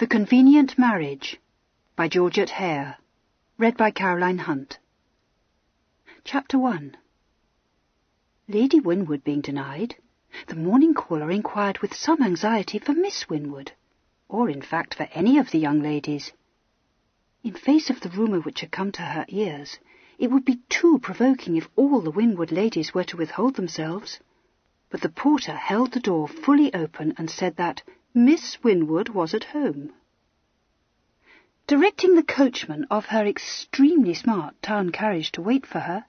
The Convenient Marriage by Georgette Heyer. Read by Caroline Hunt. Chapter 1. Lady Winwood being denied, the morning caller inquired with some anxiety for Miss Winwood, or in fact for any of the young ladies. In face of the rumour which had come to her ears, it would be too provoking if all the Winwood ladies were to withhold themselves. But the porter held the door fully open and said that Miss Winwood was at home. Directing the coachman of her extremely smart town carriage to wait for her,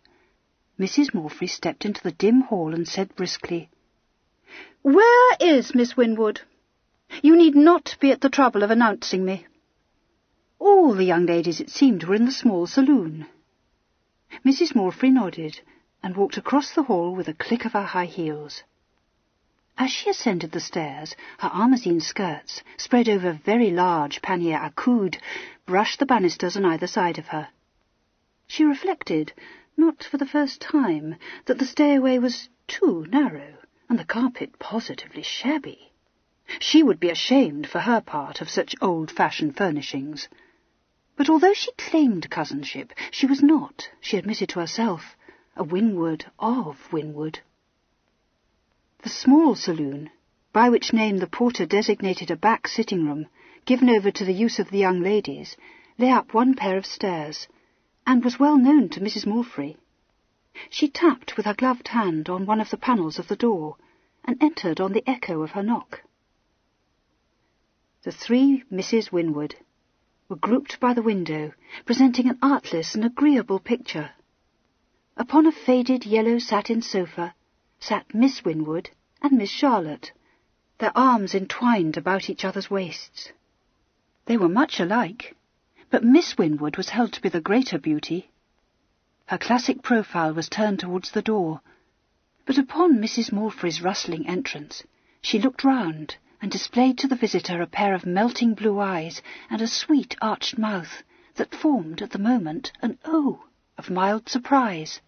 Mrs. Morphy stepped into the dim hall and said briskly, "Where is Miss Winwood? You need not be at the trouble of announcing me." All the young ladies, it seemed, were in the small saloon. Mrs. Morphy nodded and walked across the hall with a click of her high heels. As she ascended the stairs, her armazine skirts, spread over a very large panier à coude, brushed the banisters on either side of her. She reflected, not for the first time, that the stairway was too narrow, and the carpet positively shabby. She would be ashamed, for her part, of such old-fashioned furnishings. But although she claimed cousinship, she was not, she admitted to herself, a Winwood of Winwood. The small saloon, by which name the porter designated a back sitting-room, given over to the use of the young ladies, lay up one pair of stairs, and was well known to Mrs. Morphy. She tapped with her gloved hand on one of the panels of the door, and entered on the echo of her knock. The three Misses Winwood were grouped by the window, presenting an artless and agreeable picture. Upon a faded yellow satin sofa sat Miss Winwood and Miss Charlotte, their arms entwined about each other's waists. They were much alike, but Miss Winwood was held to be the greater beauty. Her classic profile was turned towards the door, but upon Mrs. Morphy's rustling entrance, she looked round and displayed to the visitor a pair of melting blue eyes and a sweet arched mouth that formed at the moment an O of mild surprise.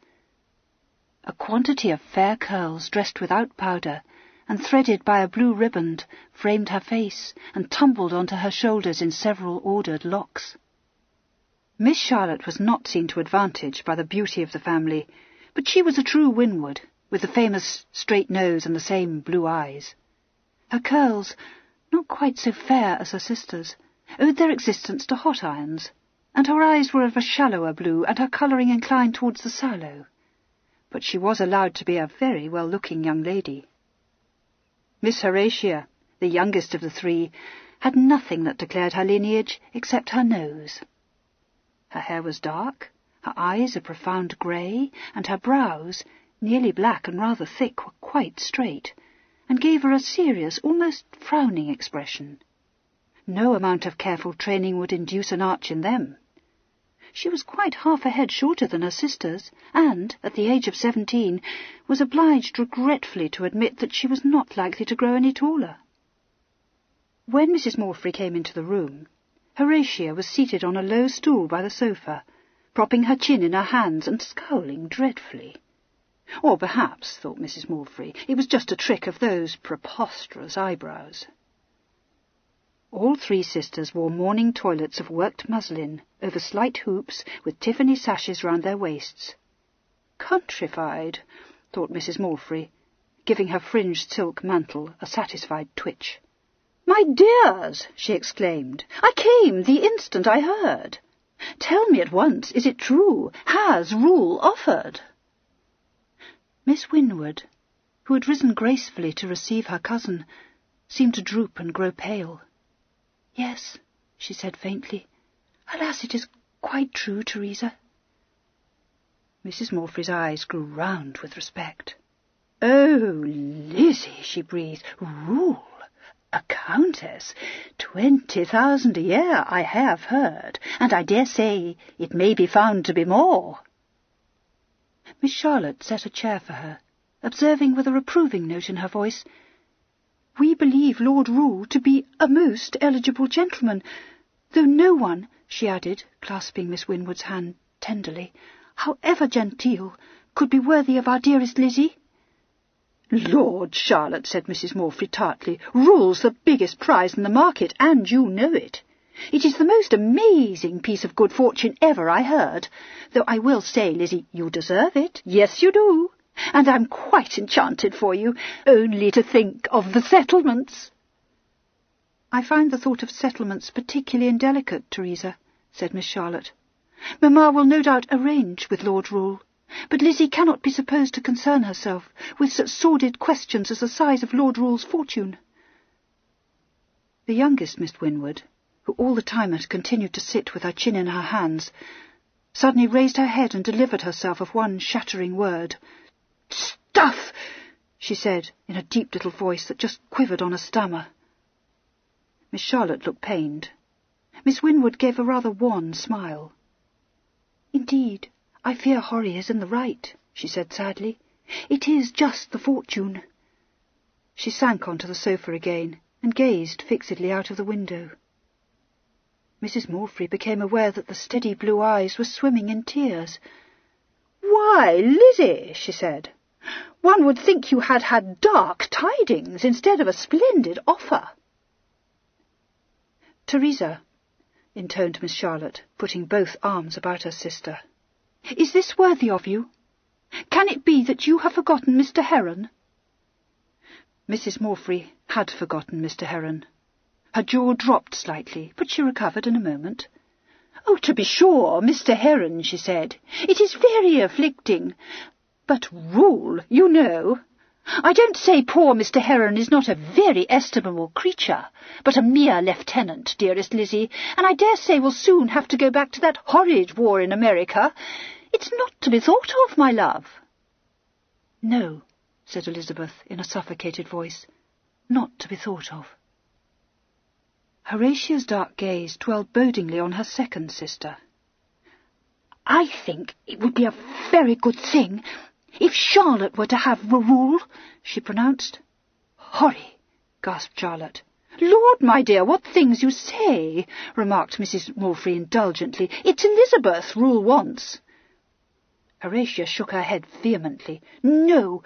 A quantity of fair curls dressed without powder and threaded by a blue riband framed her face and tumbled onto her shoulders in several ordered locks. Miss Charlotte was not seen to advantage by the beauty of the family, but she was a true Winwood, with the famous straight nose and the same blue eyes. Her curls, not quite so fair as her sisters', owed their existence to hot irons, and her eyes were of a shallower blue and her colouring inclined towards the sallow. But she was allowed to be a very well-looking young lady. Miss Horatia, the youngest of the three, had nothing that declared her lineage except her nose. Her hair was dark, her eyes a profound grey, and her brows, nearly black and rather thick, were quite straight, and gave her a serious, almost frowning expression. No amount of careful training would induce an arch in them. She was quite half a head shorter than her sisters, and, at the age of 17, was obliged regretfully to admit that she was not likely to grow any taller. When Mrs. Morphy came into the room, Horatia was seated on a low stool by the sofa, propping her chin in her hands and scowling dreadfully. Or perhaps, thought Mrs. Morphy, it was just a trick of those preposterous eyebrows. All three sisters wore morning toilets of worked muslin, over slight hoops, with Tiffany sashes round their waists. Countrified, thought Mrs. Morphy, giving her fringed silk mantle a satisfied twitch. "My dears," she exclaimed, "I came the instant I heard. Tell me at once, is it true? Has rule offered?" Miss Winwood, who had risen gracefully to receive her cousin, seemed to droop and grow pale. "Yes," she said faintly. "Alas, it is quite true, Teresa." Mrs. Morphy's eyes grew round with respect. "Oh, Lizzie," she breathed, "rule! A countess! 20,000 a year, I have heard, and I dare say it may be found to be more." Miss Charlotte set a chair for her, observing with a reproving note in her voice, "We believe Lord Rule to be a most eligible gentleman, though no one," she added, clasping Miss Winwood's hand tenderly, "however genteel, could be worthy of our dearest Lizzie." "Lord, Charlotte," said Mrs. Morphy tartly, "rule's the biggest prize in the market, and you know it. It is the most amazing piece of good fortune ever I heard, though I will say, Lizzie, you deserve it. Yes, you do. And I'm quite enchanted for you, only to think of the settlements." "I find the thought of settlements particularly indelicate, Teresa," said Miss Charlotte. "Mamma will no doubt arrange with Lord Rule, but Lizzie cannot be supposed to concern herself with such sordid questions as the size of Lord Rule's fortune." The youngest Miss Winwood, who all the time had continued to sit with her chin in her hands, suddenly raised her head and delivered herself of one shattering word. "Stuff!" she said, in a deep little voice that just quivered on a stammer. Miss Charlotte looked pained. Miss Winwood gave a rather wan smile. "Indeed, I fear Horatia is in the right," she said sadly. "It is just the fortune." She sank onto the sofa again and gazed fixedly out of the window. Mrs. Morphy became aware that the steady blue eyes were swimming in tears. "Why, Lizzie," she said, "one would think you had had dark tidings instead of a splendid offer." "Teresa," intoned Miss Charlotte, putting both arms about her sister, "is this worthy of you? Can it be that you have forgotten Mr. Heron?" Mrs. Morphy had forgotten Mr. Heron. Her jaw dropped slightly, but she recovered in a moment. "Oh, to be sure, Mr. Heron," she said. "It is very afflicting. But Rule, you know. I don't say poor Mr. Heron is not a very estimable creature, but a mere lieutenant, dearest Lizzie, and I dare say will soon have to go back to that horrid war in America. It's not to be thought of, my love." "No," said Elizabeth in a suffocated voice, "not to be thought of." Horatia's dark gaze dwelled bodingly on her second sister. "I think it would be a very good thing if Charlotte were to have Rule," she pronounced. "Horry!" gasped Charlotte. "Lord, my dear, what things you say!" remarked Mrs. Morphy indulgently. "It's Elizabeth Rule wants." Horatia shook her head vehemently. "No,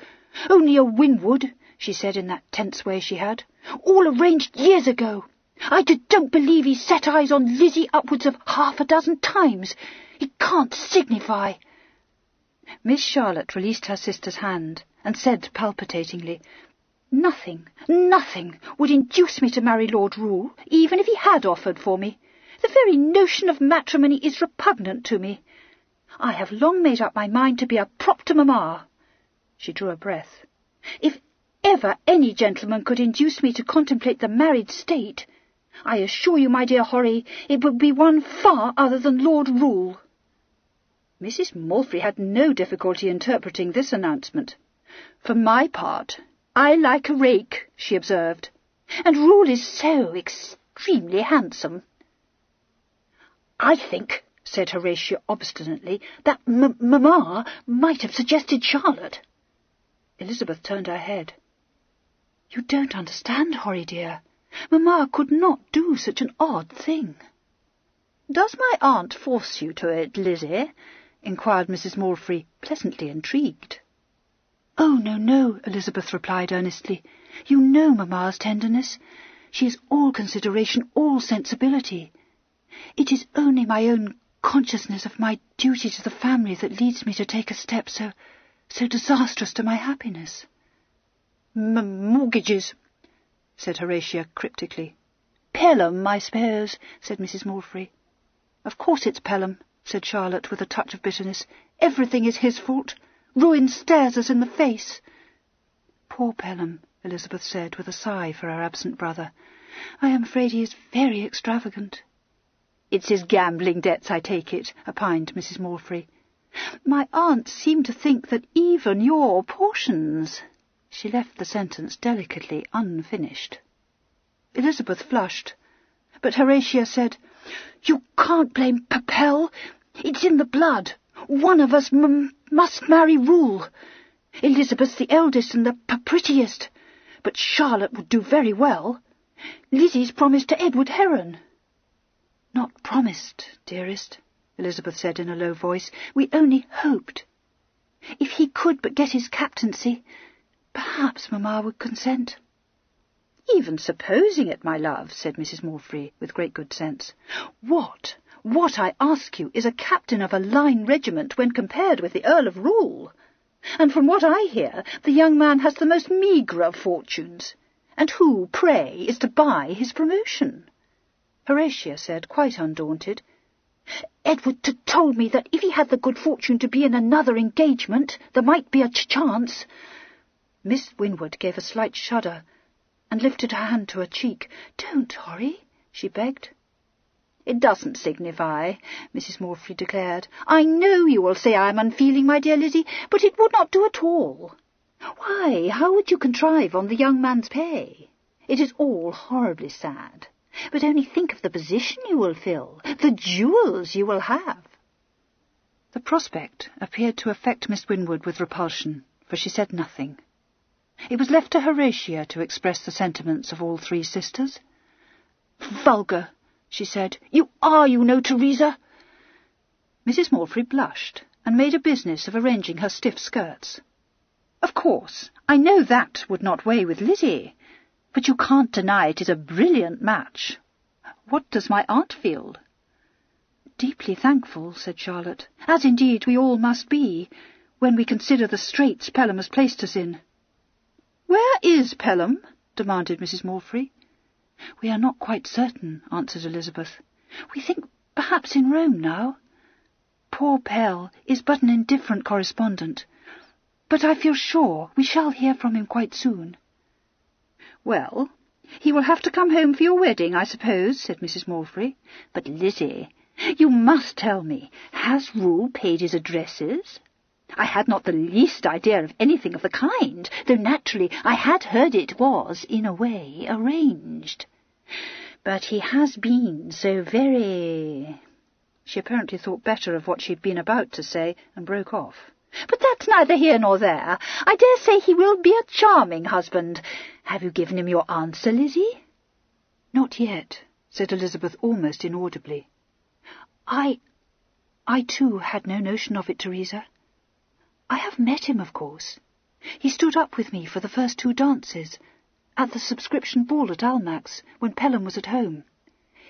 only a Winwood," she said in that tense way she had. "All arranged years ago. I don't believe he set eyes on Lizzie upwards of half a dozen times. It can't signify." Miss Charlotte released her sister's hand and said palpitatingly, "Nothing would induce me to marry Lord Rule, even if he had offered for me. The very notion of matrimony is repugnant to me. I have long made up my mind to be a prop to mamma." She drew a breath. "If ever any gentleman could induce me to contemplate the married state, I assure you, my dear Horry, it would be one far other than Lord Rule." Mrs. Morphy had no difficulty interpreting this announcement. "For my part, I like a rake," she observed, "and Rule is so extremely handsome." "I think," said Horatia obstinately, "that mamma might have suggested Charlotte." Elizabeth turned her head. "You don't understand, Horry dear. Mamma could not do such an odd thing." "Does my aunt force you to it, Lizzie?" inquired Mrs. Morphy, pleasantly intrigued. "Oh, no," Elizabeth replied earnestly. "You know mamma's tenderness. She is all consideration, all sensibility. It is only my own consciousness of my duty to the family that leads me to take a step so disastrous to my happiness." "Mortgages," said Horatia cryptically. "Pelham, I suppose," said Mrs. Morphy. "Of course it's Pelham," said Charlotte with a touch of bitterness. "Everything is his fault. Ruin stares us in the face." "Poor Pelham," Elizabeth said with a sigh for her absent brother. "I am afraid he is very extravagant." "It's his gambling debts, I take it," opined Mrs. Morphy. "My aunt seemed to think that even your portions—" She left the sentence delicately unfinished. Elizabeth flushed, but Horatia said, "You can't blame Pell. It's in the blood. One of us must marry Rule. Elizabeth's the eldest and the prettiest, but Charlotte would do very well. Lizzie's promised to Edward Heron." "Not promised, dearest," Elizabeth said in a low voice. "We only hoped. If he could but get his captaincy, Perhaps Mamma would consent." "Even supposing it, my love," said Mrs. Morfrey, with great good sense. What, I ask you, is a captain of a line regiment when compared with the Earl of Rule? And from what I hear, the young man has the most meagre of fortunes. And who, pray, is to buy his promotion?" Horatia said, quite undaunted, "Edward told me that if he had the good fortune to be in another engagement, there might be a chance." Miss Winwood gave a slight shudder and lifted her hand to her cheek. "Don't, Horry," she begged. "It doesn't signify," Mrs. Morfrey declared. "I know you will say I am unfeeling, my dear Lizzie, but it would not do at all. Why, how would you contrive on the young man's pay? It is all horribly sad. But only think of the position you will fill, the jewels you will have." The prospect appeared to affect Miss Winwood with repulsion, for she said nothing. It was left to Horatia to express the sentiments of all three sisters. "Vulgar," she said. "You are, you know, Teresa." Mrs. Morfrey blushed and made a business of arranging her stiff skirts. "Of course, I know that would not weigh with Lizzie, but you can't deny it is a brilliant match. What does my aunt feel?" "Deeply thankful," said Charlotte, "as indeed we all must be, when we consider the straits Pelham has placed us in." "Where is Pelham?" demanded Mrs. Morfrey. "We are not quite certain," answered Elizabeth. "We think perhaps in Rome now. Poor Pell is but an indifferent correspondent, but I feel sure we shall hear from him quite soon." "Well, he will have to come home for your wedding, I suppose," said Mrs. Morfrey. "But, Lizzie, you must tell me, has Rule paid his addresses? I had not the least idea of anything of the kind, though naturally I had heard it was, in a way, arranged. But he has been so very—" She apparently thought better of what she had been about to say, and broke off. "But that's neither here nor there. I dare say he will be a charming husband. Have you given him your answer, Lizzie?" "Not yet," said Elizabeth almost inaudibly. I too had no notion of it, Teresa. I have met him, of course. He stood up with me for the first 2 dances, at the subscription ball at Almack's, when Pelham was at home.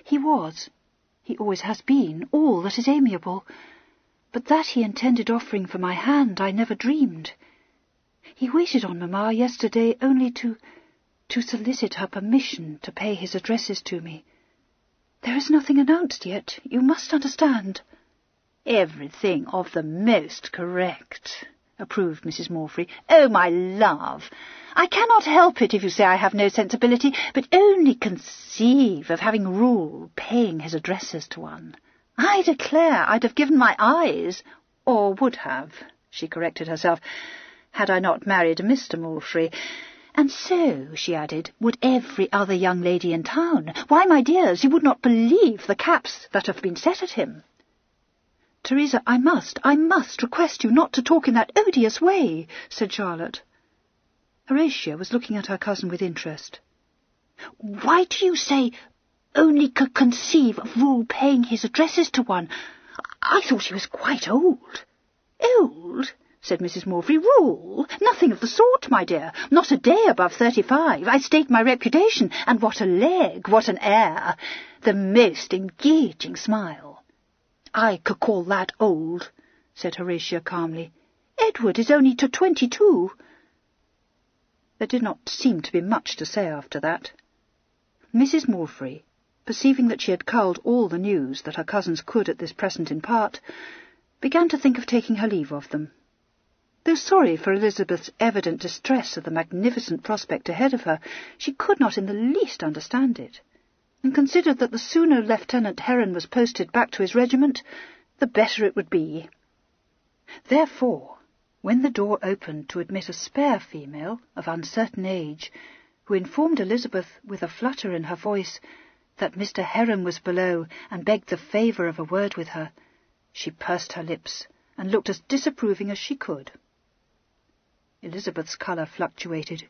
He always has been, all that is amiable, but that he intended offering for my hand I never dreamed. He waited on Mamma yesterday only to solicit her permission to pay his addresses to me. There is nothing announced yet, you must understand." "Everything of the most correct," approved Mrs. Morfrey. "Oh, my love, I cannot help it if you say I have no sensibility, but only conceive of having Rule paying his addresses to one. I declare I'd have given my eyes, or would have," she corrected herself, "had I not married a Mr. Morfrey. And so," she added, "would every other young lady in town. Why, my dears, you would not believe the caps that have been set at him." "Teresa, I must request you not to talk in that odious way," said Charlotte. Horatia was looking at her cousin with interest. "Why do you say only could conceive of Rule paying his addresses to one? I thought he was quite old." "Old?" said Mrs. Morfrey. "Rule? Nothing of the sort, my dear. Not a day above 35. I stake my reputation. And what a leg, what an air. The most engaging smile." "I could call that old," said Horatia calmly. "Edward is only 22. There did not seem to be much to say after that. Mrs. Morfrey, perceiving that she had culled all the news that her cousins could at this present impart, began to think of taking her leave of them. Though sorry for Elizabeth's evident distress at the magnificent prospect ahead of her, she could not in the least understand it, and considered that the sooner Lieutenant Heron was posted back to his regiment, the better it would be. Therefore, when the door opened to admit a spare female of uncertain age, who informed Elizabeth with a flutter in her voice that Mr. Heron was below and begged the favour of a word with her, she pursed her lips and looked as disapproving as she could. Elizabeth's colour fluctuated,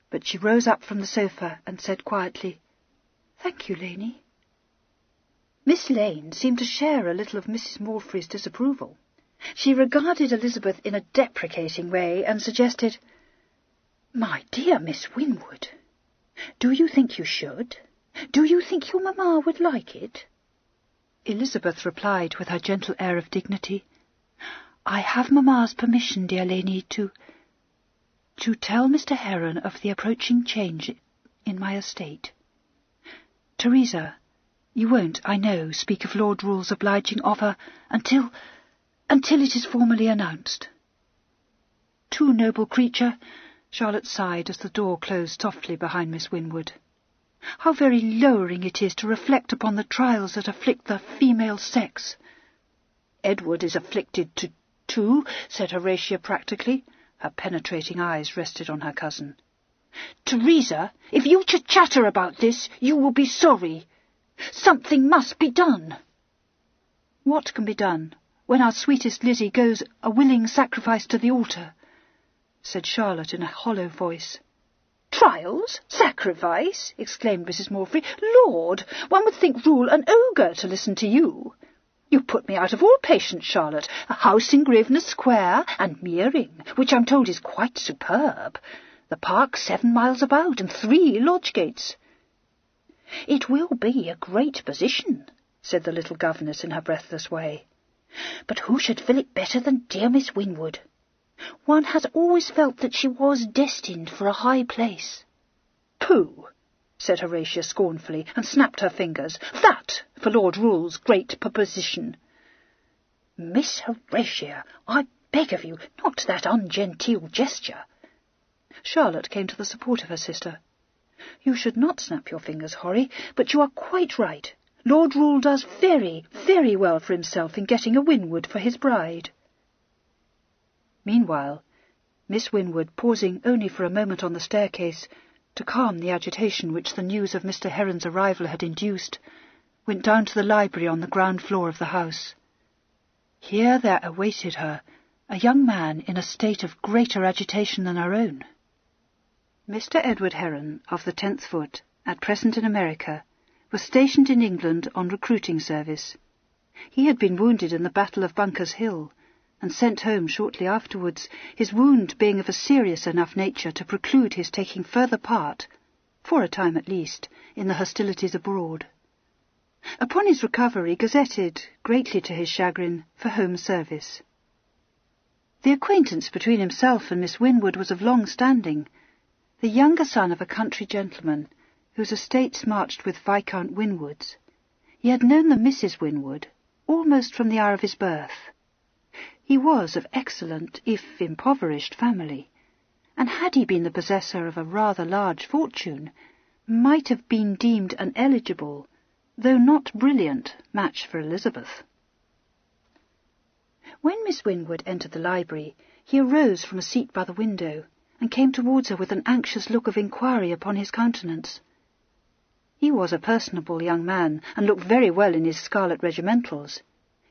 but she rose up from the sofa and said quietly, "Thank you, Lainey." Miss Lane seemed to share a little of Mrs. Morfrey's disapproval. She regarded Elizabeth in a deprecating way and suggested, My dear Miss Winwood, do you think you should? Do you think your mamma would like it? Elizabeth replied with her gentle air of dignity, I have mamma's permission, dear lady, to tell Mr. Heron of the approaching change in my estate. Teresa, you won't, I know, speak of Lord Rule's obliging offer until it is formally announced. Too noble creature, Charlotte sighed as the door closed softly behind Miss Winwood. How very lowering it is to reflect upon the trials that afflict the female sex. Edward is afflicted too, said Horatia practically. Her penetrating eyes rested on her cousin. Teresa, if you chatter about this, you will be sorry. Something must be done. What can be done when our sweetest Lizzie goes a willing sacrifice to the altar? Said Charlotte in a hollow voice. Trials? Sacrifice? Exclaimed Mrs. Morphy. Lord, one would think Rule an ogre to listen to you. You put me out of all patience, Charlotte. A house in Grosvenor Square, and Meering, which I'm told is quite superb. The park 7 miles about, and 3 lodge gates. It will be a great position, said the little governess in her breathless way. But who should fill it better than dear Miss Winwood? One has always felt that she was destined for a high place. Pooh, said Horatia scornfully, and snapped her fingers. That for Lord Rule's great proposition. Miss Horatia, I beg of you, not that ungenteel gesture. Charlotte came to the support of her sister. You should not snap your fingers, Horry, but you are quite right. Lord Rule does very, very well for himself in getting a Winwood for his bride. Meanwhile, Miss Winwood, pausing only for a moment on the staircase to calm the agitation which the news of Mr. Heron's arrival had induced, went down to the library on the ground floor of the house. Here there awaited her a young man in a state of greater agitation than her own. Mr. Edward Heron, of the 10th Foot, at present in America, was stationed in England on recruiting service. He had been wounded in the Battle of Bunker's Hill, and sent home shortly afterwards, his wound being of a serious enough nature to preclude his taking further part, for a time at least, in the hostilities abroad. Upon his recovery, gazetted, greatly to his chagrin, for home service. The acquaintance between himself and Miss Winwood was of long standing, the younger son of a country gentleman, whose estates marched with Viscount Winwood's. He had known the Mrs. Winwood almost from the hour of his birth. He was of excellent, if impoverished, family, and had he been the possessor of a rather large fortune, might have been deemed an eligible, though not brilliant, match for Elizabeth. When Miss Winwood entered the library, he arose from a seat by the window, and came towards her with an anxious look of inquiry upon his countenance. He was a personable young man, and looked very well in his scarlet regimentals.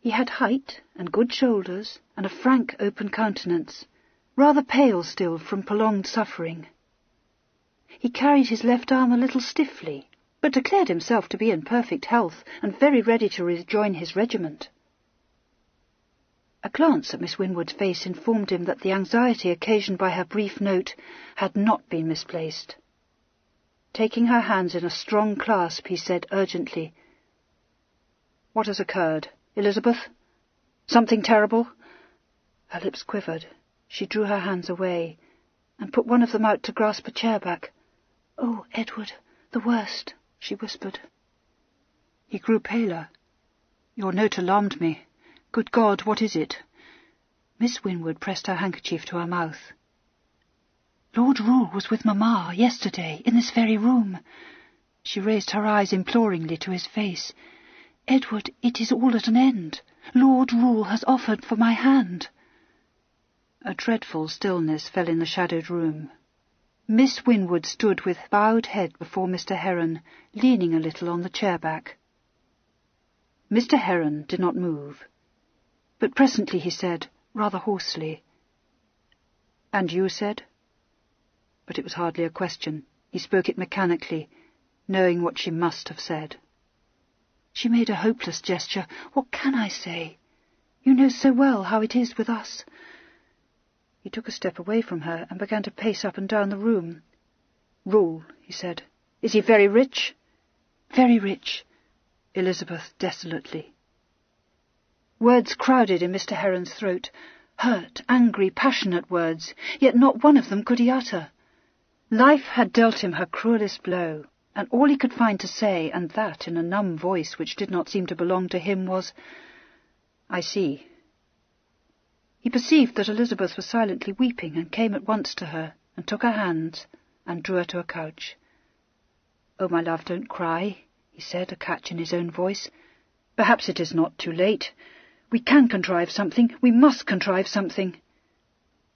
He had height and good shoulders, and a frank, open countenance, rather pale still from prolonged suffering. He carried his left arm a little stiffly, but declared himself to be in perfect health, and very ready to rejoin his regiment. A glance at Miss Winwood's face informed him that the anxiety occasioned by her brief note had not been misplaced. Taking her hands in a strong clasp, he said urgently, "What has occurred? Elizabeth? Something terrible?" Her lips quivered. She drew her hands away, and put one of them out to grasp a chair back. "Oh, Edward, the worst," she whispered. He grew paler. "Your note alarmed me. Good God, what is it?" Miss Winwood pressed her handkerchief to her mouth. "Lord Rule was with Mamma yesterday, in this very room." She raised her eyes imploringly to his face. "Edward, it is all at an end. Lord Rule has offered for my hand." A dreadful stillness fell in the shadowed room. Miss Winwood stood with bowed head before Mr. Heron, leaning a little on the chair back. Mr. Heron did not move, but presently he said, rather hoarsely, "And you said?" But it was hardly a question. He spoke it mechanically, knowing what she must have said. She made a hopeless gesture. "What can I say? You know so well how it is with us." He took a step away from her and began to pace up and down the room. "Rule," he said. "Is he very rich?" "Very rich," Elizabeth desolately. Words crowded in Mr. Heron's throat, hurt, angry, passionate words, yet not one of them could he utter. Life had dealt him her cruelest blow, and all he could find to say, and that in a numb voice which did not seem to belong to him, was, "I see." He perceived that Elizabeth was silently weeping, and came at once to her, and took her hands, and drew her to a couch. "Oh, my love, don't cry," he said, a catch in his own voice. "Perhaps it is not too late. We can contrive something. We must contrive something."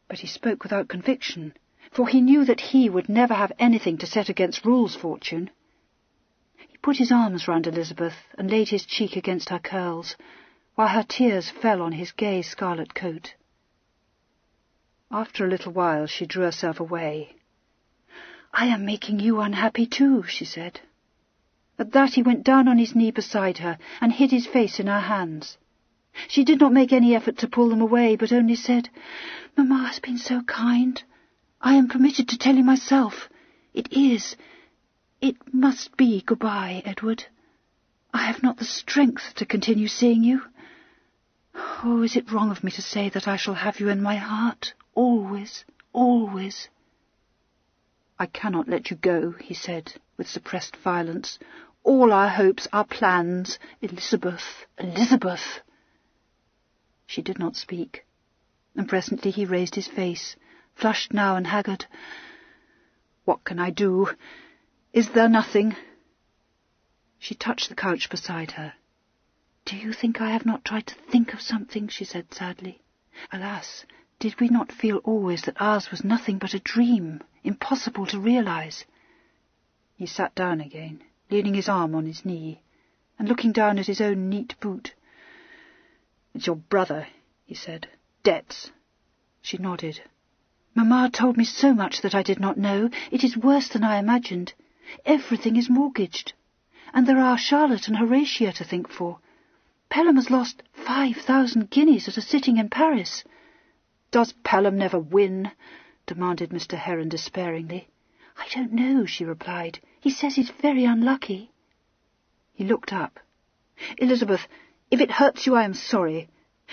But he spoke without conviction, for he knew that he would never have anything to set against Rule's fortune. He put his arms round Elizabeth and laid his cheek against her curls, while her tears fell on his gay scarlet coat. After a little while she drew herself away. "I am making you unhappy too," she said. At that he went down on his knee beside her and hid his face in her hands. She did not make any effort to pull them away, but only said, "Mamma has been so kind. I am permitted to tell you myself. It must be goodbye, Edward. I have not the strength to continue seeing you. Oh, is it wrong of me to say that I shall have you in my heart, always, always?" "I cannot let you go," he said, with suppressed violence. "All our hopes, our plans, Elizabeth, Elizabeth!" She did not speak, and presently he raised his face, flushed now and haggard. "What can I do? Is there nothing?" She touched the couch beside her. "Do you think I have not tried to think of something?" she said sadly. "Alas, did we not feel always that ours was nothing but a dream, impossible to realize?" He sat down again, leaning his arm on his knee, and looking down at his own neat boot. "It's your brother," he said. "Debts." She nodded. "Mamma told me so much that I did not know. It is worse than I imagined. Everything is mortgaged. And there are Charlotte and Horatia to think for. Pelham has lost 5,000 guineas at a sitting in Paris." "Does Pelham never win?" demanded Mr. Heron despairingly. "I don't know," she replied. "He says he's very unlucky." He looked up. "Elizabeth, if it hurts you, I am sorry.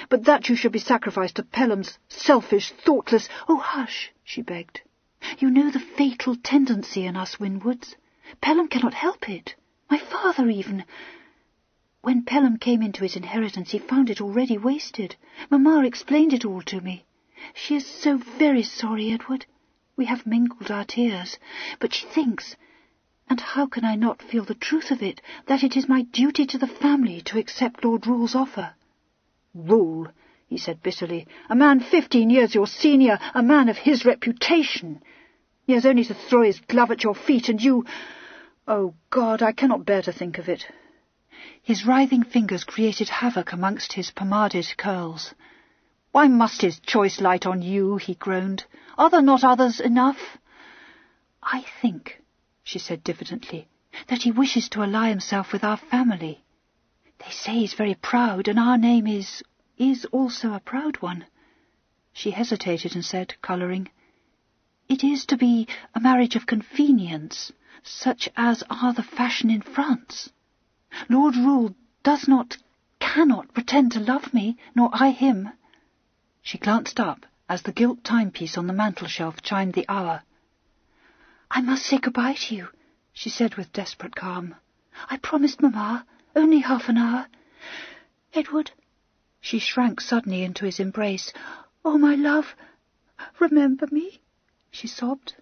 But that you should be sacrificed to Pelham's selfish, thoughtless—" "Oh, hush," she begged. "You know the fatal tendency in us Winwoods. Pelham cannot help it. My father even. When Pelham came into his inheritance, he found it already wasted. Mamma explained it all to me. She is so very sorry, Edward. We have mingled our tears. But she thinks, and how can I not feel the truth of it, that it is my duty to the family to accept Lord Rule's offer." "Rule," he said bitterly, "a man 15 years your senior, a man of his reputation. He has only to throw his glove at your feet, and you— Oh, God, I cannot bear to think of it." His writhing fingers created havoc amongst his pomaded curls. "Why must his choice light on you?" he groaned. "Are there not others enough?" "I think," she said diffidently, "that he wishes to ally himself with our family. They say he's very proud, and our name is also a proud one." She hesitated and said, colouring, "It is to be a marriage of convenience, such as are the fashion in France. Lord Rule cannot pretend to love me, nor I him." She glanced up as the gilt timepiece on the mantel-shelf chimed the hour. "I must say good-bye to you," she said with desperate calm. "I promised Mamma. Only half an hour. Edward—" She shrank suddenly into his embrace. "Oh, my love, remember me," she sobbed.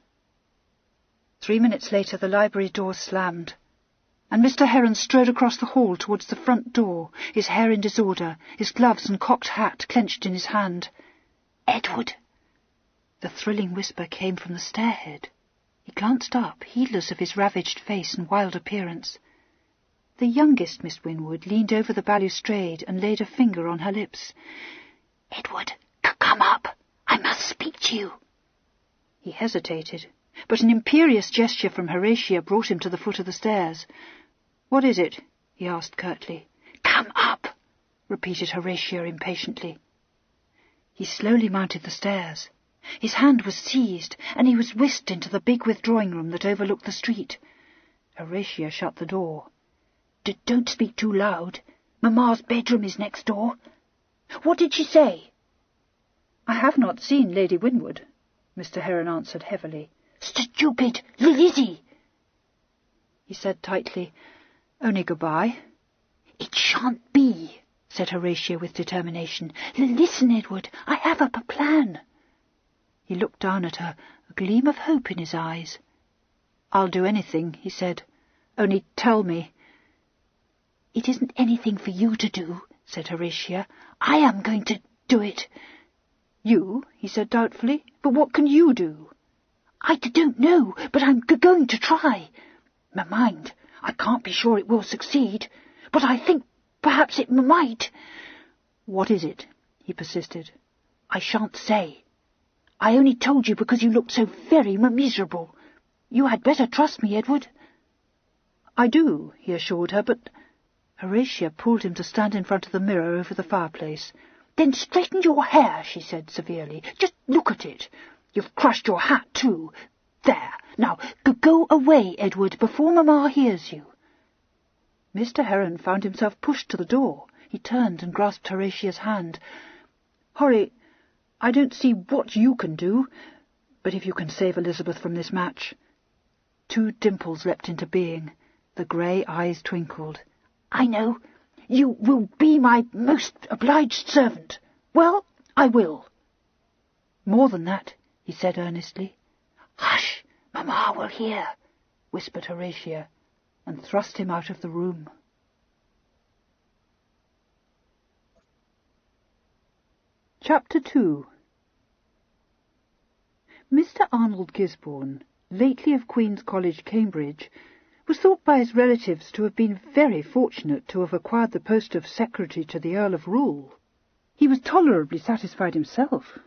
3 minutes later the library door slammed, and Mr. Heron strode across the hall towards the front door, his hair in disorder, his gloves and cocked hat clenched in his hand. "Edward!" The thrilling whisper came from the stairhead. He glanced up, heedless of his ravaged face and wild appearance. The youngest Miss Winwood leaned over the balustrade and laid a finger on her lips. "Edward, come up! I must speak to you." He hesitated, but an imperious gesture from Horatia brought him to the foot of the stairs. "What is it?" he asked curtly. "Come up," repeated Horatia impatiently. He slowly mounted the stairs. His hand was seized, and he was whisked into the big withdrawing room that overlooked the street. Horatia shut the door. "Don't speak too loud. Mamma's bedroom is next door. What did she say?" "I have not seen Lady Winwood," Mr. Heron answered heavily. "Stupid! Lizzie!" He said tightly, "Only goodbye." "It shan't be," said Horatia with determination. "Listen, Edward, I have up a plan." He looked down at her, a gleam of hope in his eyes. "I'll do anything," he said. "Only tell me." "It isn't anything for you to do," said Horatia. "I am going to do it." "You?" he said doubtfully. "But what can you do?" "I don't know, but I'm going to try. Mind, I can't be sure it will succeed, but I think perhaps it might." "What is it?" he persisted. "I shan't say. I only told you because you looked so very miserable. You had better trust me, Edward." "I do," he assured her, but Horatia pulled him to stand in front of the mirror over the fireplace. "Then straighten your hair," she said severely. "Just look at it. You've crushed your hat, too. There. Now, go away, Edward, before Mamma hears you." Mr. Heron found himself pushed to the door. He turned and grasped Horatia's hand. "Horry, I don't see what you can do, but if you can save Elizabeth from this match—" Two dimples leapt into being. The grey eyes twinkled. "I know. You will be my most obliged servant. Well, I will." "More than that," he said earnestly. "Hush! Mamma will hear," whispered Horatia, and thrust him out of the room. Chapter 2. Mr. Arnold Gisborne, lately of Queen's College, Cambridge, was thought by his relatives to have been very fortunate to have acquired the post of secretary to the Earl of Rule. He was tolerably satisfied himself.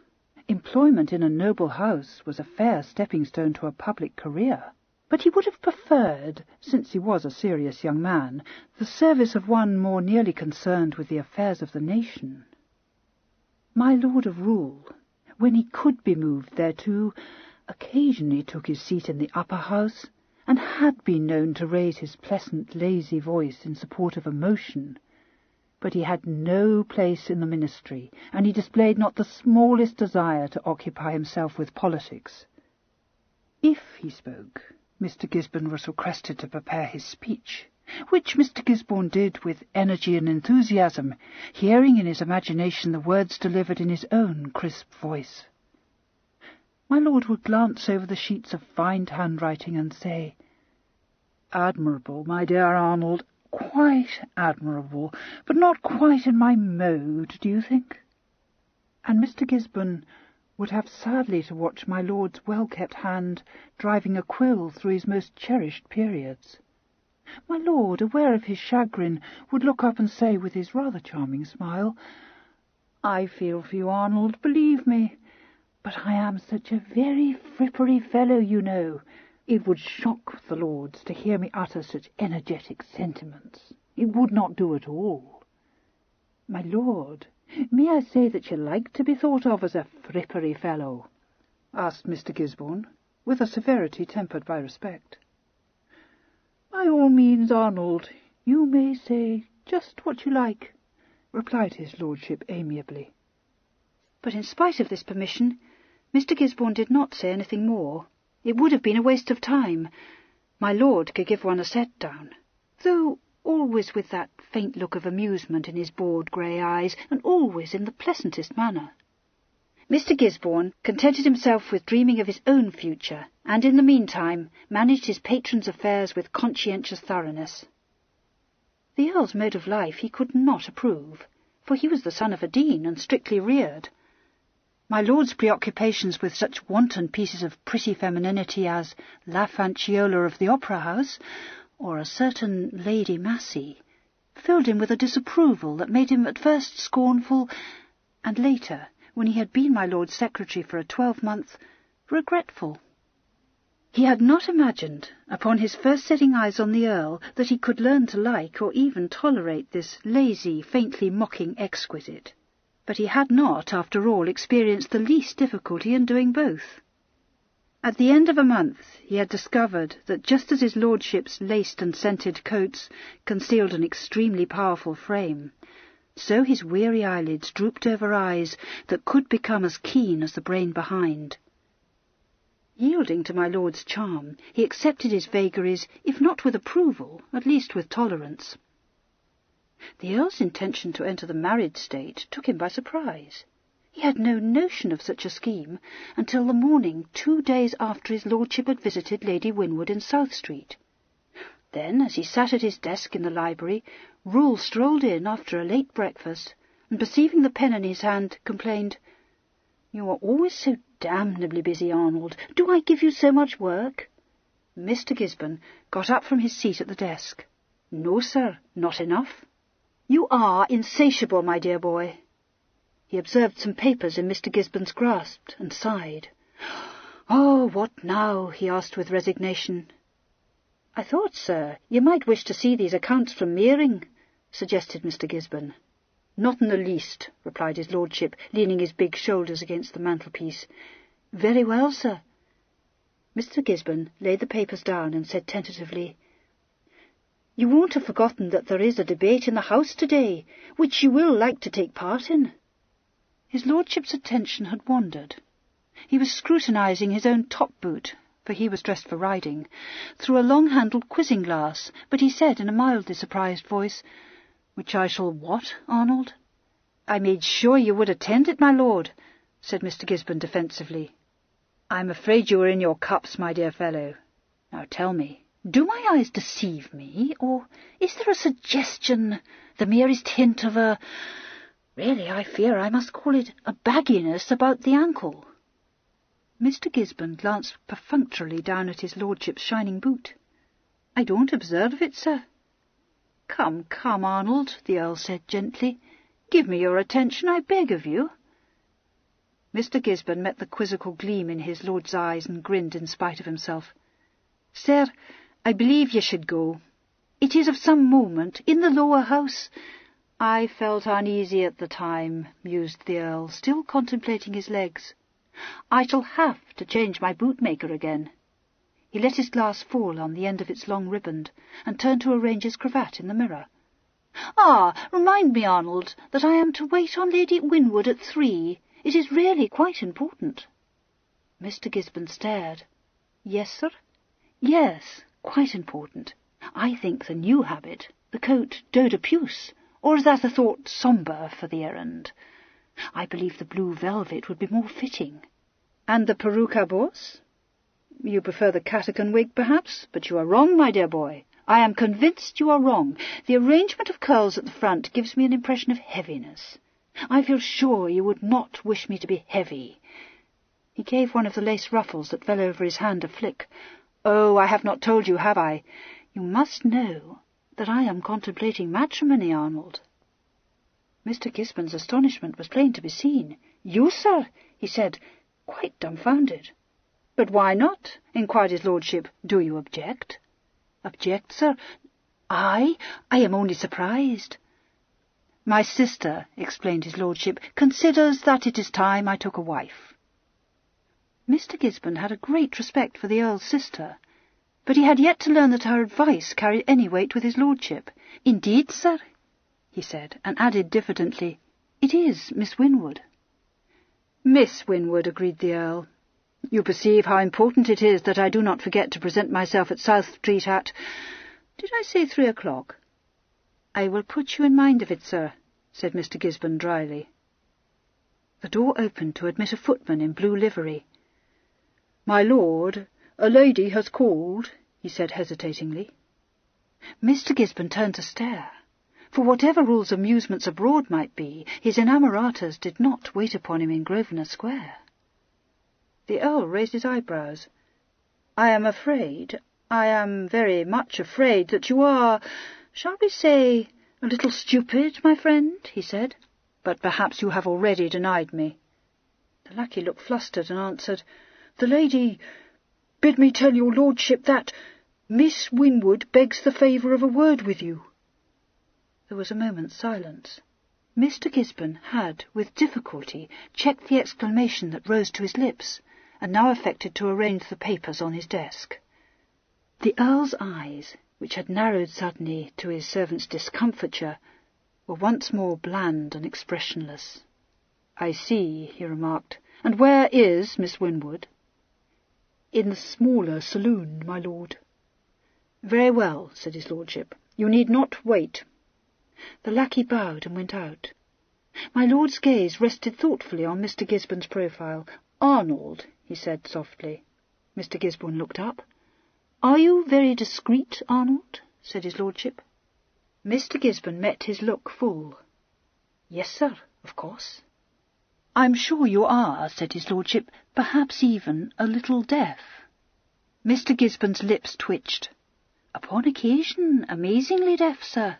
Employment in a noble house was a fair stepping-stone to a public career, but he would have preferred, since he was a serious young man, the service of one more nearly concerned with the affairs of the nation. My Lord of Rule, when he could be moved thereto, occasionally took his seat in the upper house, and had been known to raise his pleasant, lazy voice in support of a motion. But he had no place in the ministry, and he displayed not the smallest desire to occupy himself with politics. If he spoke, Mr. Gisborne was requested to prepare his speech, which Mr. Gisborne did with energy and enthusiasm, hearing in his imagination the words delivered in his own crisp voice. My lord would glance over the sheets of fine handwriting and say, "Admirable, my dear Arnold, quite admirable, but not quite in my mode, do you think?" And Mr. Gisborne would have sadly to watch my lord's well-kept hand driving a quill through his most cherished periods. My lord, aware of his chagrin, would look up and say with his rather charming smile, "I feel for you, Arnold, believe me, but I am such a very frippery fellow, you know. It would shock the lords to hear me utter such energetic sentiments. It would not do at all. My lord, may I say that you like to be thought of as a frippery fellow?" asked Mr. Gisborne, with a severity tempered by respect. "By all means, Arnold, you may say just what you like," replied his lordship amiably. But in spite of this permission, Mr. Gisborne did not say anything more. It would have been a waste of time. My lord could give one a set-down, though always with that faint look of amusement in his bored grey eyes, and always in the pleasantest manner. Mr. Gisborne contented himself with dreaming of his own future, and in the meantime managed his patron's affairs with conscientious thoroughness. The Earl's mode of life he could not approve, for he was the son of a dean and strictly reared. My lord's preoccupations with such wanton pieces of pretty femininity as La Fanciola of the Opera House, or a certain Lady Massey, filled him with a disapproval that made him at first scornful, and later, when he had been my lord's secretary for a 12-month, regretful. He had not imagined, upon his first setting eyes on the Earl, that he could learn to like or even tolerate this lazy, faintly mocking exquisite. But he had not, after all, experienced the least difficulty in doing both. At the end of a month he had discovered that just as his lordship's laced and scented coats concealed an extremely powerful frame, so his weary eyelids drooped over eyes that could become as keen as the brain behind. Yielding to my lord's charm, he accepted his vagaries, if not with approval, at least with tolerance. The Earl's intention to enter the married state took him by surprise. He had no notion of such a scheme until the morning 2 days after his lordship had visited Lady Winwood in South Street. Then, as he sat at his desk in the library, Rule strolled in after a late breakfast, and perceiving the pen in his hand, complained, "You are always so damnably busy, Arnold. Do I give you so much work?" Mr. Gisborne got up from his seat at the desk. "No, sir, not enough." "You are insatiable, my dear boy." He observed some papers in Mr. Gisborne's grasp and sighed. "Oh, what now?" he asked with resignation. "I thought, sir, you might wish to see these accounts from Meering," suggested Mr. Gisborne. "Not in the least," replied his lordship, leaning his big shoulders against the mantelpiece. "Very well, sir." Mr. Gisborne laid the papers down and said tentatively, "You won't have forgotten that there is a debate in the House today, which you will like to take part in." His lordship's attention had wandered. He was scrutinizing his own top boot, for he was dressed for riding, through a long-handled quizzing glass, but he said in a mildly surprised voice, "Which I shall what, Arnold?" "I made sure you would attend it, my lord," said Mr. Gisborne defensively. "I'm afraid you are in your cups, my dear fellow. Now tell me, do my eyes deceive me, or is there a suggestion, the merest hint of a... really, I fear I must call it a bagginess about the ankle?" Mr. Gisborne glanced perfunctorily down at his lordship's shining boot. "I don't observe it, sir." "Come, come, Arnold," the Earl said gently. "Give me your attention, I beg of you." Mr. Gisborne met the quizzical gleam in his lord's eyes and grinned in spite of himself. "Sir, I believe you should go. It is of some moment in the lower house." "I felt uneasy at the time," mused the Earl, still contemplating his legs. "I shall have to change my bootmaker again." He let his glass fall on the end of its long riband, and turned to arrange his cravat in the mirror. "Remind me, Arnold, that I am to wait on Lady Winwood at 3. It is really quite important." Mr. Gisborne stared. "Yes, sir?" "Yes, quite important. I think the new habit, the coat dos de puce, or is that a thought sombre for the errand? I believe the blue velvet would be more fitting." "And the peruke à bosse? You prefer the catechan wig, perhaps? But you are wrong, my dear boy. I am convinced you are wrong. The arrangement of curls at the front gives me an impression of heaviness. I feel sure you would not wish me to be heavy." He gave one of the lace ruffles that fell over his hand a flick. "Oh, I have not told you, have I? You must know that I am contemplating matrimony, Arnold." Mr. Gisborne's astonishment was plain to be seen. "You, sir?" he said, quite dumbfounded. "But why not?" inquired his lordship. "Do you object?" "Object, sir? I am only surprised." "My sister," explained his lordship, "considers that it is time I took a wife." Mr. Gisborne had a great respect for the Earl's sister, but he had yet to learn that her advice carried any weight with his lordship. "Indeed, sir," he said, and added diffidently, "It is Miss Winwood." "Miss Winwood," agreed the Earl. "You perceive how important it is that I do not forget to present myself at South Street at... did I say 3 o'clock?" "I will put you in mind of it, sir," said Mr. Gisborne dryly. The door opened to admit a footman in blue livery. "My lord, a lady has called," he said hesitatingly. Mr. Gisborne turned to stare. For whatever Rule's amusements abroad might be, his inamoratas did not wait upon him in Grosvenor Square. The Earl raised his eyebrows. "I am very much afraid that you are, shall we say, a little stupid, my friend," he said. "But perhaps you have already denied me." The lackey looked flustered and answered, "The lady bid me tell your lordship that Miss Winwood begs the favour of a word with you." There was a moment's silence. Mr. Gisborne had, with difficulty, checked the exclamation that rose to his lips, and now affected to arrange the papers on his desk. The Earl's eyes, which had narrowed suddenly to his servant's discomfiture, were once more bland and expressionless. "I see," he remarked. "And where is Miss Winwood?" "In the smaller saloon, my lord." "Very well," said his lordship. "You need not wait." The lackey bowed and went out. My lord's gaze rested thoughtfully on Mr. Gisborne's profile. "Arnold," he said softly. Mr. Gisborne looked up. "Are you very discreet, Arnold?" said his lordship. Mr. Gisborne met his look full. "Yes, sir, of course." "I'm sure you are," said his lordship, "perhaps even a little deaf." Mr. Gisborne's lips twitched. "Upon occasion, amazingly deaf, sir."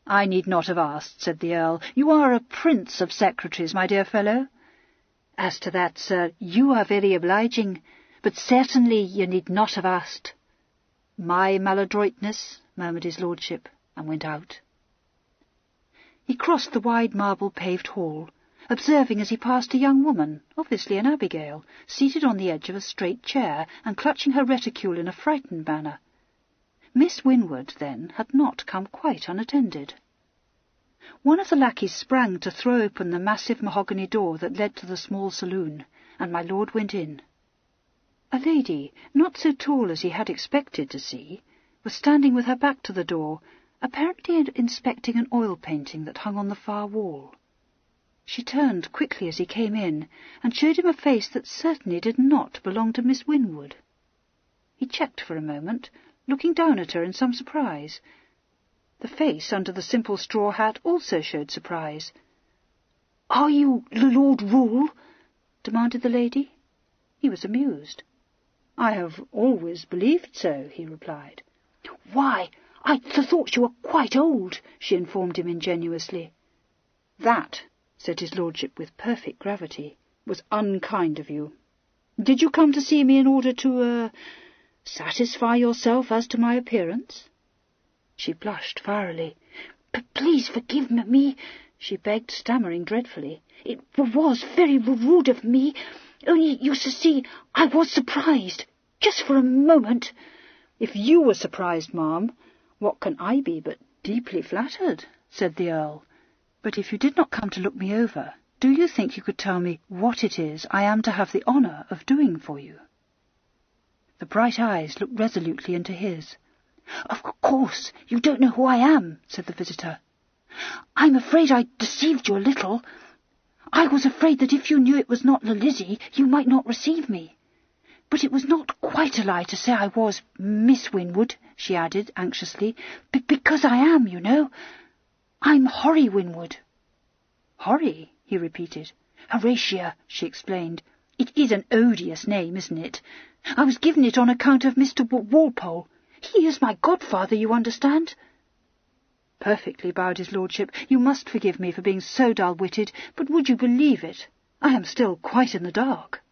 "I need not have asked," said the Earl. "You are a prince of secretaries, my dear fellow." "As to that, sir, you are very obliging, but certainly you need not have asked." "My maladroitness," murmured his lordship, and went out. He crossed the wide marble-paved hall, observing as he passed a young woman, obviously an abigail, seated on the edge of a straight chair and clutching her reticule in a frightened manner. Miss Winwood, then, had not come quite unattended. One of the lackeys sprang to throw open the massive mahogany door that led to the small saloon, and my lord went in. A lady, not so tall as he had expected to see, was standing with her back to the door, apparently inspecting an oil painting that hung on the far wall. She turned quickly as he came in, and showed him a face that certainly did not belong to Miss Winwood. He checked for a moment, looking down at her in some surprise. The face under the simple straw hat also showed surprise. "Are you Lord Rule?" demanded the lady. He was amused. "I have always believed so," he replied. "Why, I thought you were quite old," she informed him ingenuously. "That," said his lordship with perfect gravity, "was unkind of you. Did you come to see me in order to, satisfy yourself as to my appearance?" She blushed fierily. "Please forgive me," she begged, stammering dreadfully. "It was very rude of me. Only, you see, I was surprised, just for a moment." "If you were surprised, ma'am, what can I be but deeply flattered?" said the Earl. "But if you did not come to look me over, do you think you could tell me what it is I am to have the honour of doing for you?" The bright eyes looked resolutely into his. "Of course, you don't know who I am," said the visitor. "I'm afraid I deceived you a little. I was afraid that if you knew it was not Lizzie, you might not receive me. But it was not quite a lie to say I was Miss Winwood," she added anxiously, "because I am, you know. I'm Horry Winwood." "Horry?" he repeated. "Horatia," she explained. "It is an odious name, isn't it? I was given it on account of Mr. Walpole. He is my godfather, you understand." "Perfectly," bowed his lordship. "You must forgive me for being so dull-witted, but would you believe it? I am still quite in the dark."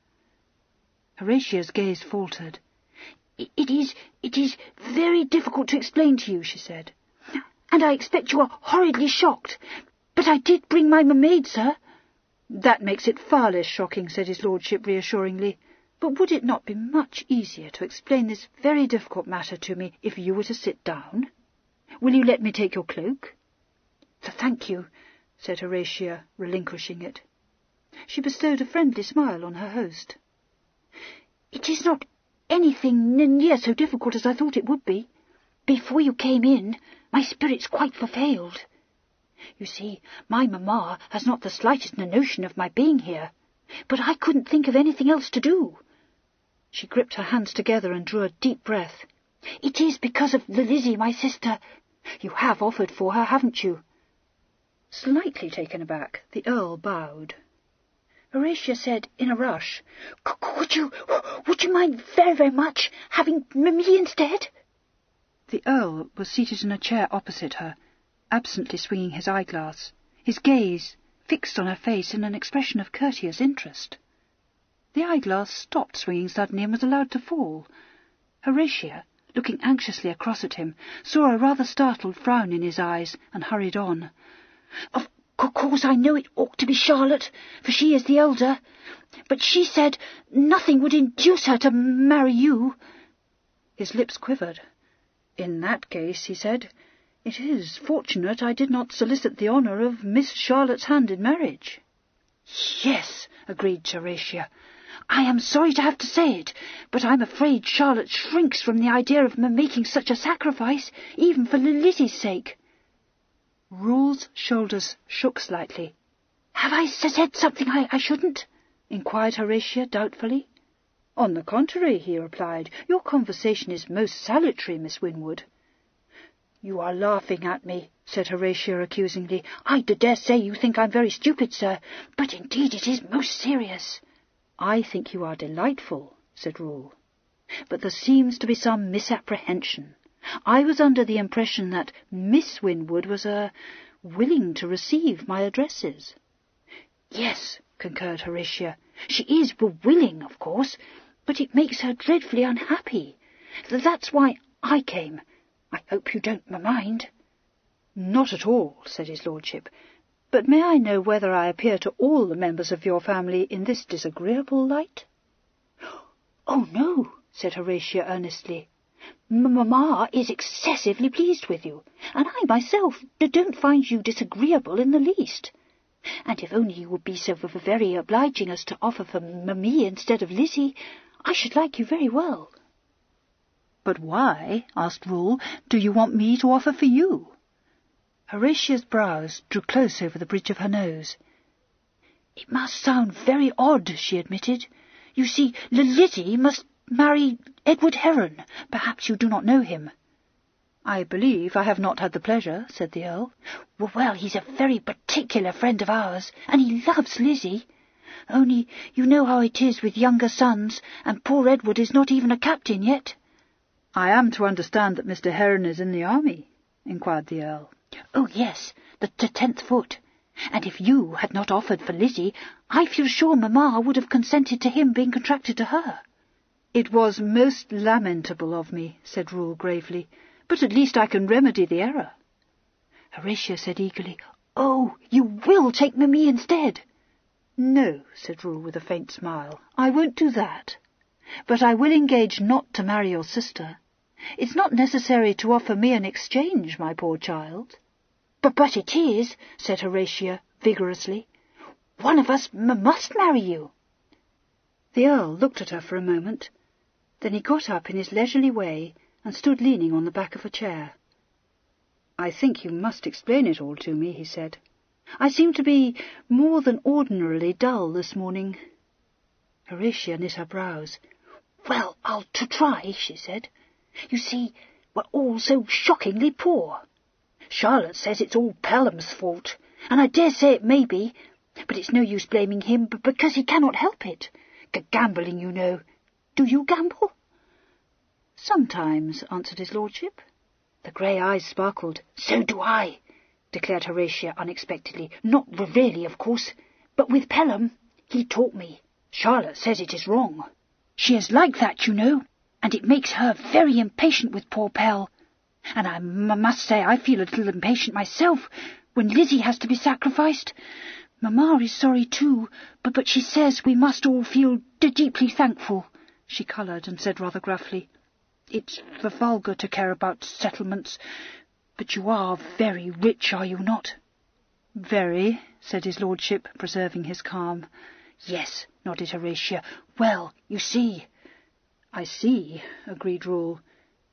Horatia's gaze faltered. It is very difficult to explain to you," she said. "And I expect you are horridly shocked. But I did bring my maid, sir." "That makes it far less shocking," said his lordship reassuringly. "But would it not be much easier to explain this very difficult matter to me if you were to sit down? Will you let me take your cloak?" "Thank you," said Horatia, relinquishing it. She bestowed a friendly smile on her host. "It is not anything near so difficult as I thought it would be. Before you came in, my spirits quite failed. You see, my mamma has not the slightest notion of my being here, but I couldn't think of anything else to do." She gripped her hands together and drew a deep breath. "It is because of Lizzie, my sister. You have offered for her, haven't you?" Slightly taken aback, the Earl bowed. Horatia said in a rush, Would you mind very, very much having me instead?" The Earl was seated in a chair opposite her, absently swinging his eyeglass, his gaze fixed on her face in an expression of courteous interest. The eyeglass stopped swinging suddenly and was allowed to fall. Horatia, looking anxiously across at him, saw a rather startled frown in his eyes and hurried on. "Of Of course I know it ought to be Charlotte, for she is the elder, but she said nothing would induce her to marry you." His lips quivered. "In that case," he said, "it is fortunate I did not solicit the honour of Miss Charlotte's hand in marriage." "Yes," agreed Horatia. "I am sorry to have to say it, but I'm afraid Charlotte shrinks from the idea of making such a sacrifice, even for Lizzie's sake." Rule's shoulders shook slightly. "Have I said something I shouldn't?" inquired Horatia doubtfully. "On the contrary," he replied, "your conversation is most salutary, Miss Winwood." "You are laughing at me," said Horatia accusingly. "I dare say you think I'm very stupid, sir, but indeed it is most serious." "I think you are delightful," said Rule, "but there seems to be some misapprehension. I was under the impression that Miss Winwood was willing to receive my addresses." "Yes," concurred Horatia, "she is willing, of course, but it makes her dreadfully unhappy. That's why I came. I hope you don't mind." "Not at all," said his lordship. "But may I know whether I appear to all the members of your family in this disagreeable light?" "Oh, no," said Horatia earnestly. "Mamma is excessively pleased with you, and I myself don't find you disagreeable in the least. And if only you would be so very obliging as to offer for me instead of Lizzie, I should like you very well." "But why," asked Rule, "do you want me to offer for you?" Horatia's brows drew close over the bridge of her nose. "It must sound very odd," she admitted. "You see, Lizzie must marry Edward Heron. Perhaps you do not know him." "I believe I have not had the pleasure," said the Earl. Well, he's a very particular friend of ours, and he loves Lizzie. Only you know how it is with younger sons, and poor Edward is not even a captain yet." "I am to understand that Mr. Heron is in the army?" inquired the Earl. "Oh, yes, the 10th Foot. And if you had not offered for Lizzie, I feel sure Mamma would have consented to him being contracted to her." "It was most lamentable of me," said Rule gravely, "but at least I can remedy the error." Horatia said eagerly, "Oh, you will take me instead?" "No," said Rule with a faint smile, "I won't do that. But I will engage not to marry your sister. It's not necessary to offer me an exchange, my poor child." But it is," said Horatia vigorously. "One of us must marry you." The Earl looked at her for a moment. Then he got up in his leisurely way and stood leaning on the back of a chair. "I think you must explain it all to me," he said. "I seem to be more than ordinarily dull this morning." Horatia knit her brows. "Well, I'll try," she said. "You see, we're all so shockingly poor. Charlotte says it's all Pelham's fault, and I dare say it may be, but it's no use blaming him because he cannot help it. Gambling, you know. Do you gamble?" "Sometimes," answered his lordship. The grey eyes sparkled. "So do I," declared Horatia unexpectedly. "Not really, of course, but with Pelham. He taught me. Charlotte says it is wrong. She is like that, you know, and it makes her very impatient with poor Pell. And I must say I feel a little impatient myself when Lizzie has to be sacrificed. Mamma is sorry too, but she says we must all feel deeply thankful." She coloured and said rather gruffly, "It's vulgar to care about settlements, but you are very rich, are you not?" "Very," said his lordship, preserving his calm. "Yes," nodded Horatia. "Well, you see." "I see," agreed Rule.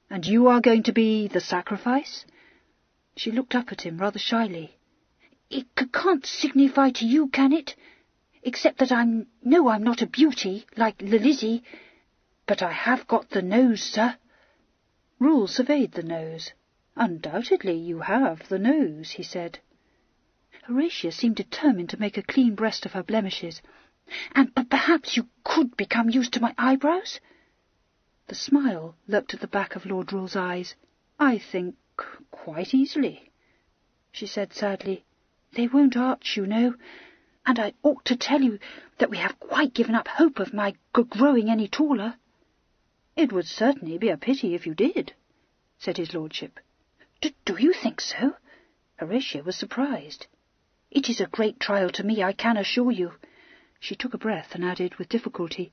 "And you are going to be the sacrifice?" She looked up at him rather shyly. "It can't signify to you, can it? Except that I'm not a beauty, like Lizzie, but I have got the nose, sir." Rule surveyed the nose. "Undoubtedly you have the nose," he said. Horatia seemed determined to make a clean breast of her blemishes. "And perhaps you could become used to my eyebrows?" The smile lurked at the back of Lord Rule's eyes. "I think quite easily," she said sadly. "They won't arch, you know, and I ought to tell you that we have quite given up hope of my growing any taller." "It would certainly be a pity if you did," said his lordship. Do you think so?" Horatia was surprised. It is a great trial to me, I can assure you." She took a breath and added with difficulty,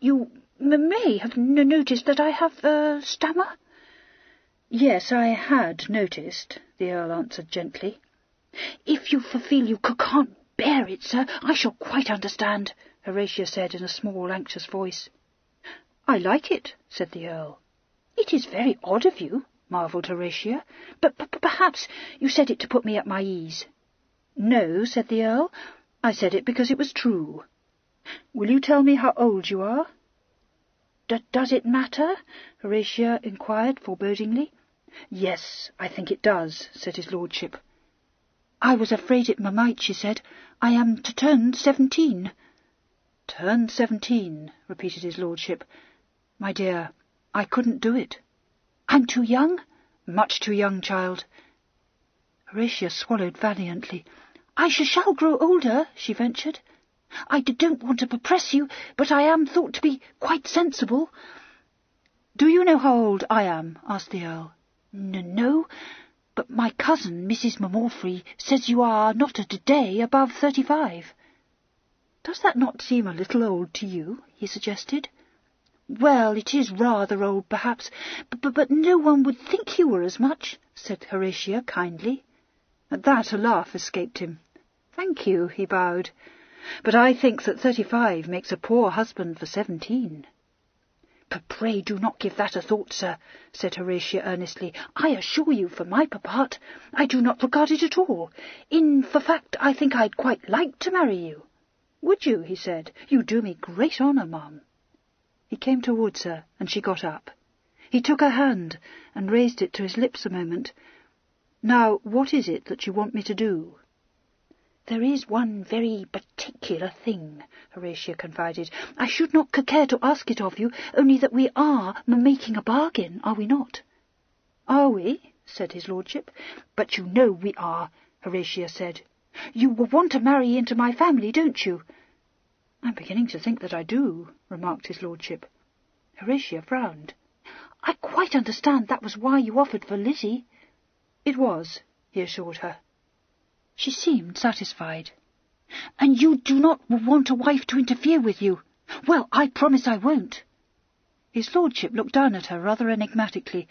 "You may have noticed that I have a stammer?" "Yes, I had noticed," the Earl answered gently. "If you feel you can't bear it, sir, I shall quite understand," Horatia said in a small, anxious voice. "I like it," said the Earl. "It is very odd of you," marvelled Horatia, "but perhaps you said it to put me at my ease." "No," said the Earl, "I said it because it was true. Will you tell me how old you are?" "Does it matter?" Horatia inquired forebodingly. "Yes, I think it does," said his lordship. "I was afraid it might," she said. "I am to turn 17. "Turn 17, repeated his lordship. "My dear, I couldn't do it." "I'm too young?" "Much too young, child." Horatia swallowed valiantly. "I shall grow older," she ventured. "I don't want to press you, but I am thought to be quite sensible." "Do you know how old I am?" asked the Earl. "No, but my cousin, Mrs. Malfrey, says you are not a day above 35. "Does that not seem a little old to you?" he suggested. "Well, it is rather old, perhaps, but no one would think you were as much," said Horatia kindly. At that a laugh escaped him. "Thank you," he bowed, "but I think that 35 makes a poor husband for 17. "Pray do not give that a thought, sir," said Horatia earnestly. "I assure you, for my part, I do not regard it at all. In fact, I think I'd quite like to marry you." "Would you?" he said. "You do me great honour, ma'am." He came towards her, and she got up. He took her hand and raised it to his lips a moment. "Now, what is it that you want me to do?" "There is one very particular thing," Horatia confided. "I should not care to ask it of you, only that we are making a bargain, are we not?" "Are we?" said his lordship. "But you know we are," Horatia said. "You want to marry into my family, don't you?" "I'm beginning to think that I do," remarked his lordship. Horatia frowned. "I quite understand that was why you offered for Lizzie." "It was," he assured her. She seemed satisfied. "And you do not want a wife to interfere with you? Well, I promise I won't." His lordship looked down at her rather enigmatically.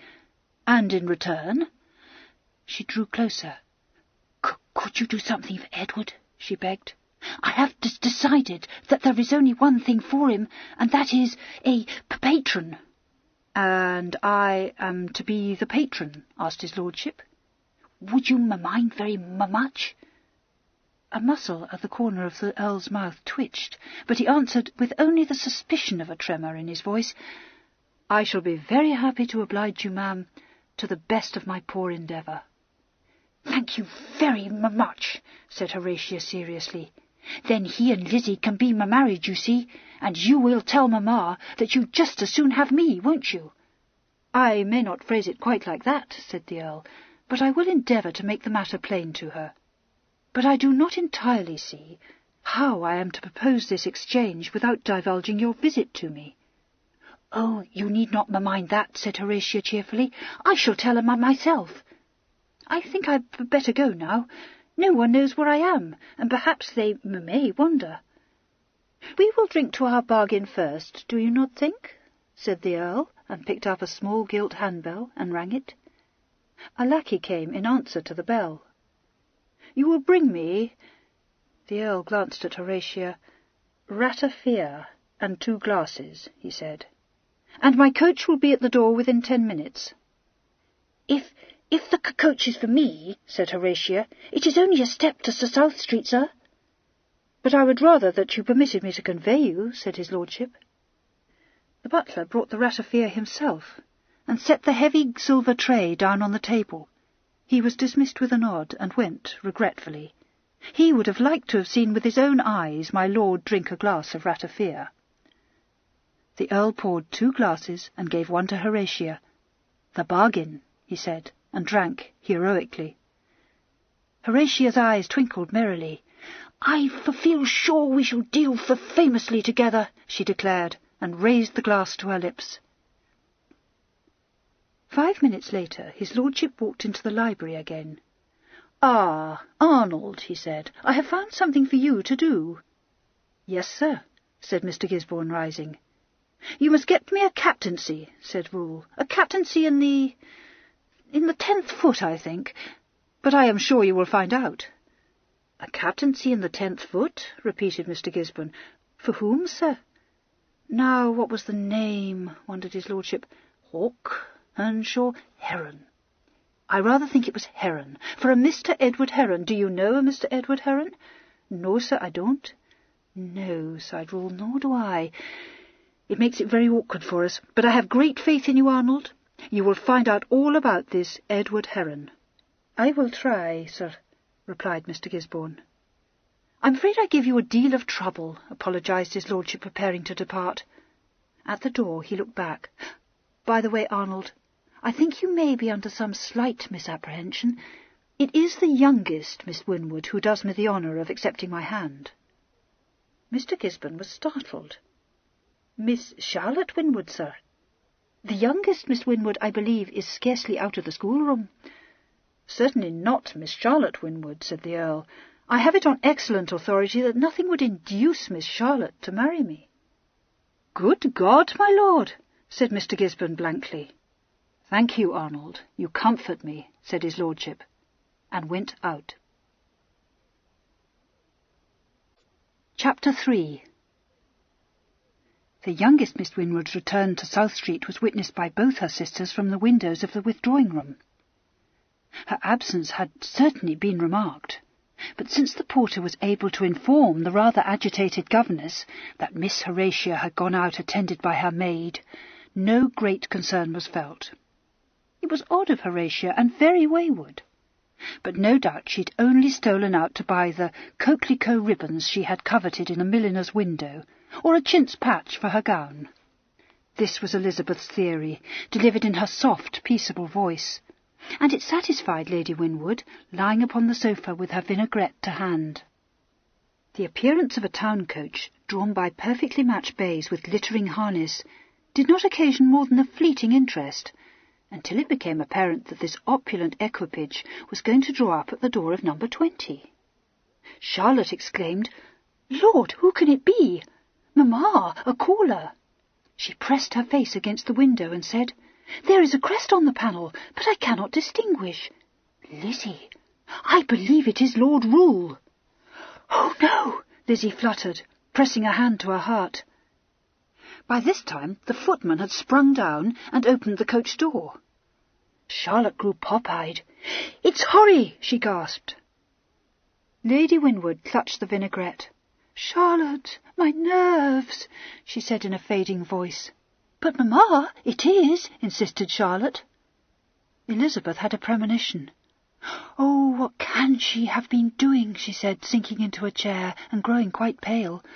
"And in return?" She drew closer. Could you do something for Edward?" she begged. "I have decided that there is only one thing for him, and that is a patron." "And I am to be the patron?" asked his lordship. "Would you mind very much?" A muscle at the corner of the Earl's mouth twitched, but he answered with only the suspicion of a tremor in his voice, "I shall be very happy to oblige you, ma'am, to the best of my poor endeavour." "Thank you very much," said Horatia seriously. "Then he and Lizzie can be married, you see, and you will tell Mamma that you just as soon have me, won't you?" "I may not phrase it quite like that," said the Earl, "but I will endeavour to make the matter plain to her. But I do not entirely see how I am to propose this exchange without divulging your visit to me." "Oh, you need not mind that," said Horatia cheerfully. "I shall tell her myself. I think I'd better go now. No one knows where I am, and perhaps they may wonder." "We will drink to our bargain first, do you not think?" said the Earl, and picked up a small gilt handbell and rang it. A lackey came in answer to the bell. "You will bring me—" The Earl glanced at Horatia. "Ratafia and 2 glasses," he said. "And my coach will be at the door within 10 minutes. If the coach is for me," said Horatia, "it is only a step to South Street, sir." "But I would rather that you permitted me to convey you," said his lordship. The butler brought the ratafia himself, and set the heavy silver tray down on the table. He was dismissed with a nod, and went regretfully. He would have liked to have seen with his own eyes my lord drink a glass of ratafia. The Earl poured 2 glasses and gave one to Horatia. "The bargain," he said, and drank heroically. Horatia's eyes twinkled merrily. "I feel sure we shall deal famously together," she declared, and raised the glass to her lips. 5 minutes later his lordship walked into the library again. "Ah, Arnold," he said, "I have found something for you to do." "Yes, sir," said Mr. Gisborne, rising. "You must get me a captaincy," said Rule. "A captaincy in the 10th foot, I think. But I am sure you will find out." "A captaincy in the 10th foot?" repeated Mr. Gisborne. "For whom, sir?" "Now, what was the name?" wondered his lordship. "Hawke, Earnshaw, Heron. I rather think it was Heron. For a Mr. Edward Heron. Do you know a Mr. Edward Heron?" "No, sir, I don't." "No," sighed Rule, "nor do I. It makes it very awkward for us. But I have great faith in you, Arnold. You will find out all about this Edward Heron." "I will try, sir," replied Mr. Gisborne. "I'm afraid I give you a deal of trouble," apologised his lordship, preparing to depart. At the door he looked back. "By the way, Arnold, I think you may be under some slight misapprehension. It is the youngest Miss Winwood who does me the honour of accepting my hand." Mr. Gisborne was startled. "Miss Charlotte Winwood, sir?" "The youngest Miss Winwood, I believe, is scarcely out of the schoolroom." "Certainly not Miss Charlotte Winwood," said the Earl. "I have it on excellent authority that nothing would induce Miss Charlotte to marry me." "Good God, my lord!" said Mr. Gisborne blankly. "Thank you, Arnold. You comfort me," said his lordship, and went out. Chapter 3. The youngest Miss Winwood's return to South Street was witnessed by both her sisters from the windows of the withdrawing-room. Her absence had certainly been remarked, but since the porter was able to inform the rather agitated governess that Miss Horatia had gone out attended by her maid, no great concern was felt. It was odd of Horatia, and very wayward, but no doubt she had only stolen out to buy the coquelicot ribbons she had coveted in a milliner's window, or a chintz patch for her gown. This was Elizabeth's theory, delivered in her soft, peaceable voice, and it satisfied Lady Winwood, lying upon the sofa with her vinaigrette to hand. The appearance of a town coach, drawn by perfectly matched bays with glittering harness, did not occasion more than a fleeting interest, until it became apparent that this opulent equipage was going to draw up at the door of number 20. Charlotte exclaimed, "Lord, who can it be? Mamma, a caller!" She pressed her face against the window and said, "There is a crest on the panel, but I cannot distinguish. Lizzie, I believe it is Lord Rule." "Oh, no!" Lizzie fluttered, pressing her hand to her heart. By this time the footman had sprung down and opened the coach door. Charlotte grew pop-eyed. "It's Horry!" she gasped. Lady Winwood clutched the vinaigrette. "Charlotte, my nerves," she said in a fading voice. "But, Mamma, it is," insisted Charlotte. Elizabeth had a premonition. "Oh, what can she have been doing?" she said, sinking into a chair and growing quite pale.